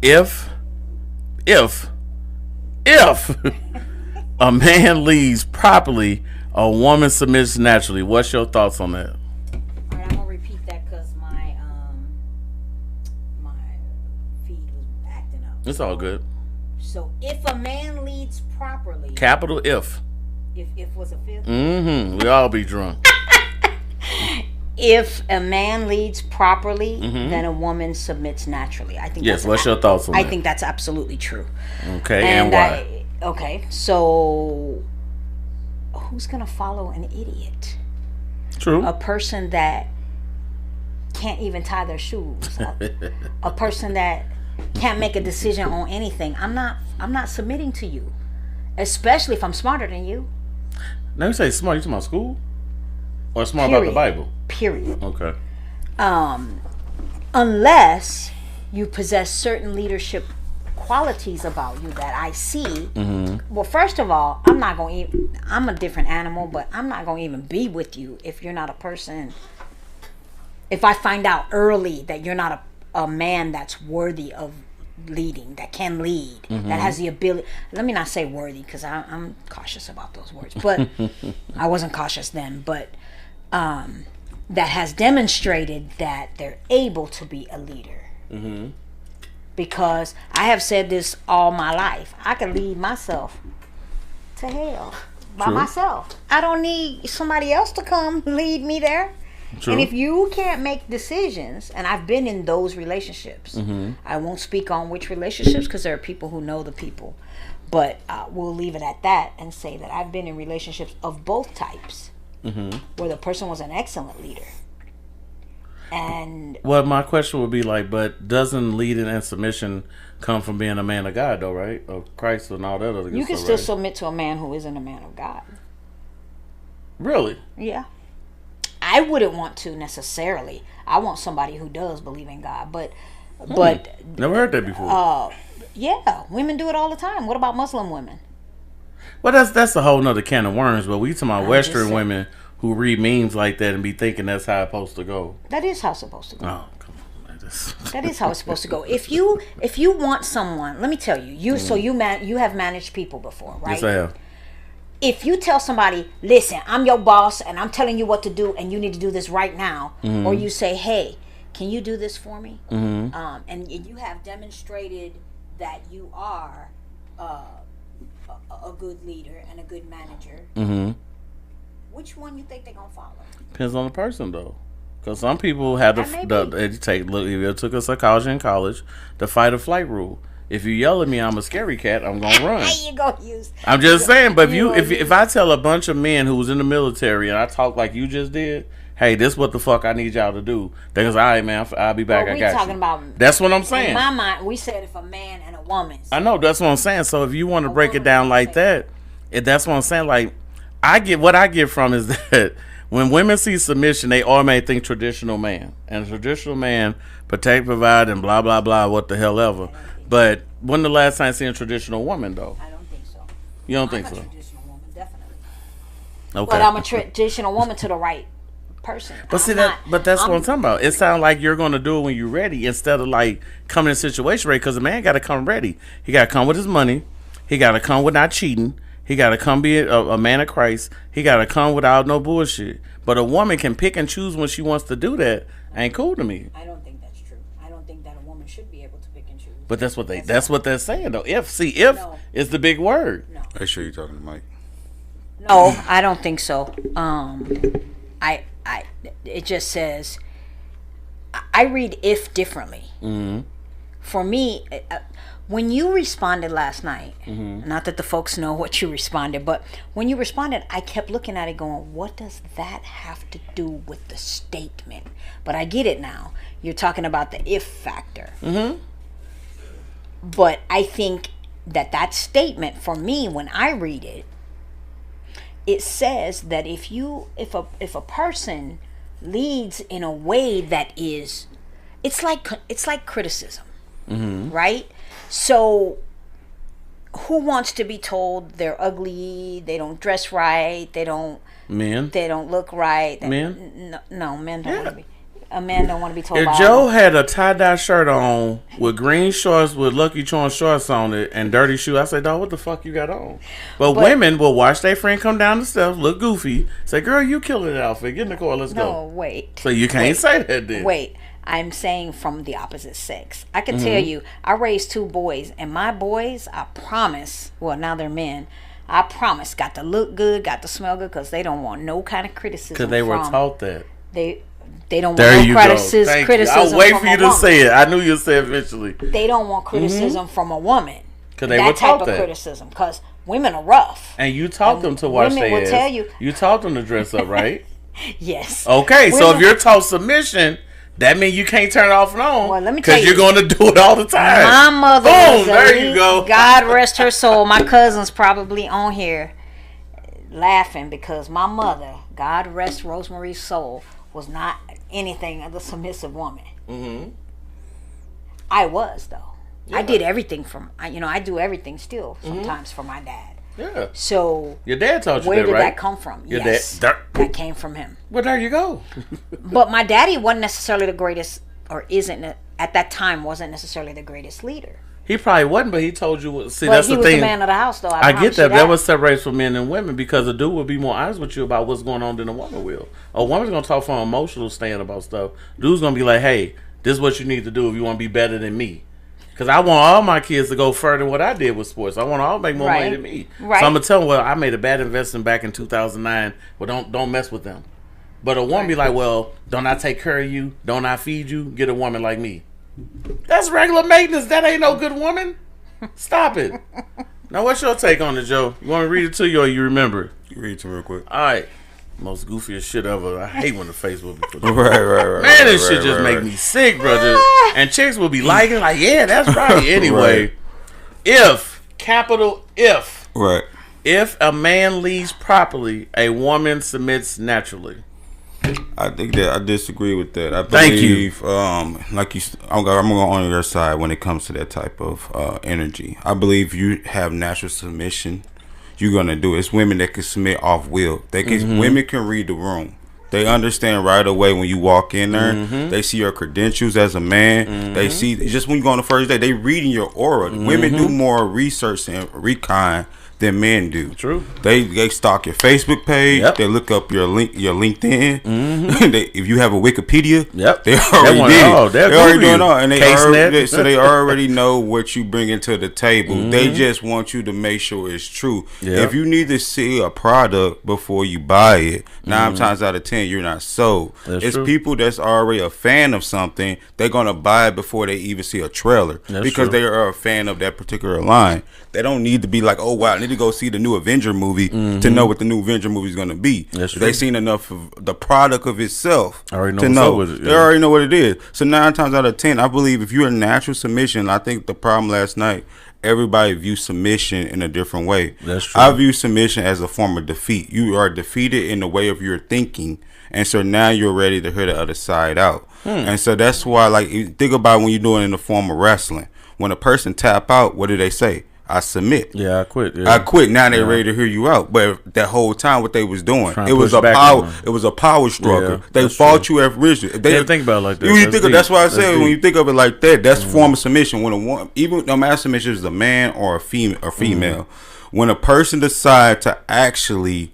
If if if a man leads properly, a woman submits naturally. What's your thoughts on that? All right, I'm gonna repeat that because my feed was acting up. It's all good. So if a man leads properly, Capital If. if was a fifth. Mm-hmm. We all be drunk. If a man leads properly, Mm-hmm. then a woman submits naturally. I think. Yes. That's What's your thoughts on I that? think that's absolutely true. Okay. And why? Okay, so who's gonna follow an idiot? True. A person that can't even tie their shoes. A person that can't make a decision on anything. I'm not submitting to you, especially if I'm smarter than you. Now you say smart. You talking about school? Or smart about the Period. Bible? Period. Okay. Unless you possess certain leadership qualities about you that I see. Mm-hmm. Well, first of all, I'm a different animal, but I'm not gonna even be with you if you're not a person. If I find out early that you're not a man that's worthy of leading, that can lead, that has the ability. Let me not say worthy because I'm cautious about those words, but I wasn't cautious then. But that has demonstrated that they're able to be a leader. Mm-hmm. Because I have said this all my life. I can lead myself to hell by True. myself. I don't need somebody else to come lead me there. True. And if you can't make decisions, and I've been in those relationships, I won't speak on which relationships because there are people who know the people, but we'll leave it at that and say that I've been in relationships of both types where the person was an excellent leader. And Well, my question would be like, but doesn't leading and submission come from being a man of God, though, right? Of Christ and all that other good you can stuff, still right? submit to a man who isn't a man of God. Really? Yeah. I wouldn't want to necessarily. I want somebody who does believe in God, but Never heard that before. yeah, women do it all the time. What about Muslim women? Well, that's a whole nother can of worms. But we talking about I'm just Western saying. women who read memes like that and be thinking that's how it's supposed to go. That is how it's supposed to go. Oh, come on, man. That is how it's supposed to go. If you want someone, let me tell you, you have managed people before, right? Yes, I have. If you tell somebody, listen, I'm your boss and I'm telling you what to do and you need to do this right now, or you say, hey, can you do this for me? And you have demonstrated that you are a good leader and a good manager. Which one you think they're gonna follow? Depends on the person, though. Because some people had they took a psychology in college, the fight or flight rule. If you yell at me, I'm a scary cat. I'm gonna run. You gonna use? I'm just saying. But if I tell a bunch of men who was in the military and I talk like you just did, hey, this what the fuck I need y'all to do. They goes, all right, man, I'll be back. Well, I we got talking you. about. That's what I'm saying. In my mind, we said if a man and a woman. I know that's what I'm saying. So if you want to break it down like that, that's what I'm saying. Like what I get from is that when women see submission, they automatically think traditional man, and a traditional man protect, provide, and blah blah blah, what the hell ever. But when the last time you seen a traditional woman though? I don't think so. You don't I'm think a so? traditional woman, definitely. Okay. But I'm a traditional woman to the right person. But see but that's what I'm talking about. It sounds like you're going to do it when you're ready instead of like coming in a situation ready. Because the man got to come ready. He got to come with his money. He got to come with not cheating. He got to come be a man of Christ. He got to come without no bullshit. But a woman can pick and choose when she wants to do that. Ain't cool to me. I don't think that's true. I don't think that a woman should be able to pick and choose. But that's what they're saying though. If is the big word. No. Make sure you're talking to Mike. No, I don't think so. It just says I read if differently. For me, when you responded last night, not that the folks know what you responded, but when you responded, I kept looking at it going, what does that have to do with the statement? But I get it now. You're talking about the if factor. But I think that statement, for me, when I read it, it says that if a person leads in a way that is, it's like criticism, right? So who wants to be told they're ugly, they don't dress right, they don't Men. look right? Men? No, men don't want to be. A man don't want to be told. If Joe had a tie-dye shirt on with green shorts with Lucky Charms shorts on it and dirty shoes, I say, dog, what the fuck you got on? But women will watch their friend come down the steps, look goofy, say, girl, you killing that outfit. Get in the car, let's go. No, wait. So you can't say that then. Wait. I'm saying from the opposite sex. I can tell you, I raised 2 boys, and my boys, I promise, well, now they're men, I promise, got to look good, got to smell good, because they don't want no kind of criticism. Because they were taught that. They don't want no criticism. I'll wait for you to say it. I knew you'd say it eventually. They don't want criticism from a woman. Because they were taught that. That type of criticism. Because women are rough. And you taught them to wash their ass. Women will tell you. You taught them to dress up, right? Yes. Okay, so if you're taught submission, that means you can't turn it off and on. Well, let me tell you. Because you're going to do it all the time. My mother Boom, there you go. God rest her soul. My cousin's probably on here laughing because my mother, God rest Rosemary's soul, was not anything of the submissive woman. I was, though. Yeah. I did everything I do everything still sometimes for my dad. Yeah. So your dad taught you where that, did right? that come from? Your yes, dad. That came from him. Well, there you go. But my daddy wasn't necessarily the greatest, or at that time wasn't necessarily the greatest leader. He probably wasn't, but he told you. See, but that's the thing. He was the man of the house, though. I get that. That was separates from men and women because a dude will be more honest with you about what's going on than a woman will. A woman's gonna talk from an emotional stand about stuff. Dude's gonna be like, "Hey, this is what you need to do if you want to be better than me." Because I want all my kids to go further than what I did with sports. I want all to make more money than me. Right. So I'm gonna tell them, well, I made a bad investment back in 2009. Well, don't mess with them. But a woman be like, well, don't I take care of you? Don't I feed you? Get a woman like me. That's regular maintenance. That ain't no good woman. Stop it. Now, what's your take on it, Joe? You want to read it to you or you remember it? You read it to me real quick. All right. Most goofiest shit ever. I hate when the Facebook be put right. Man, this shit just make me sick, brother. And chicks will be liking, like, yeah, that's right. Anyway, if, capital if. Right. If a man leads properly, a woman submits naturally. I think that I disagree with that. I believe, like you, I'm going on your side when it comes to that type of energy. I believe you have natural submission. You're gonna do it. It's women that can submit off will. They can. Women can read the room. They understand right away when you walk in there. They see your credentials as a man. They see just when you go on the first day, they reading your aura. Women do more research and recon than men do. True. They stalk your Facebook page. Yep. They look up your LinkedIn. If you have a Wikipedia, they already did. They're already doing all, and they already know what you bring into the table. They just want you to make sure it's true. Yep. If you need to see a product before you buy it, 9 times out of 10 you're not sold. It's true. People that's already a fan of something. They're gonna buy it before they even see a trailer because they are a fan of that particular line. They don't need to be like, oh wow, I need to go see the new Avenger movie to know what the new Avenger movie is going to be. They've seen enough of the product of itself to know. They already know what it is. So 9 times out of 10, I believe if you're a natural submission, I think the problem last night, everybody views submission in a different way. That's true. I view submission as a form of defeat. You are defeated in the way of your thinking, and so now you're ready to hear the other side out. And so that's why, like, you think about when you're doing it in the form of wrestling. When a person tap out, what do they say? I submit. Yeah, I quit. I quit. Now they're ready to hear you out. But that whole time, what they was doing, it was a power. It was a power struggle. Yeah, they fought you at risk. They didn't think about it like that. That's why I said when you think of it like that, that's form of submission. When a woman, even no matter submission is a man or a female, when a person decides to actually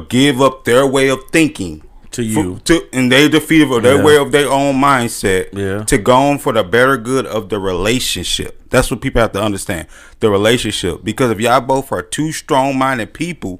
give up their way of thinking to you, and they defeated their way of their own mindset to go on for the better good of the relationship. That's what people have to understand, the relationship. Because if y'all both are two strong-minded people,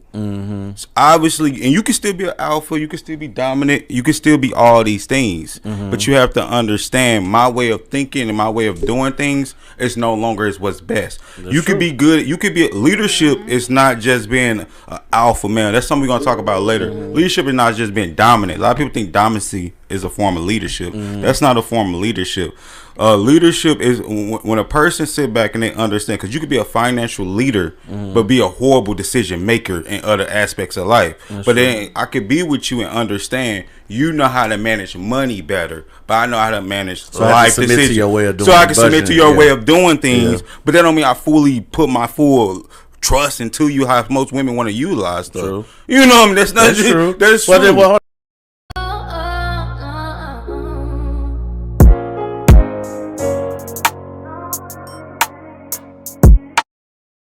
obviously, and you can still be an alpha, you can still be dominant, you can still be all these things. But you have to understand my way of thinking and my way of doing things is no longer is what's best. You could be good. You could be leadership is not just being an alpha male. That's something we're gonna talk about later. Leadership is not just being dominant. A lot of people think dominancy is a form of leadership. That's not a form of leadership. Leadership is when a person sit back and they understand, because you could be a financial leader but be a horrible decision maker in other aspects of life. But then I could be with you and understand you know how to manage money better, but I know how to manage life decisions. So I can submit to your way of doing things, but that don't mean I fully put my full trust into you how most women want to utilize stuff. You know what I mean? That's not true. That's true.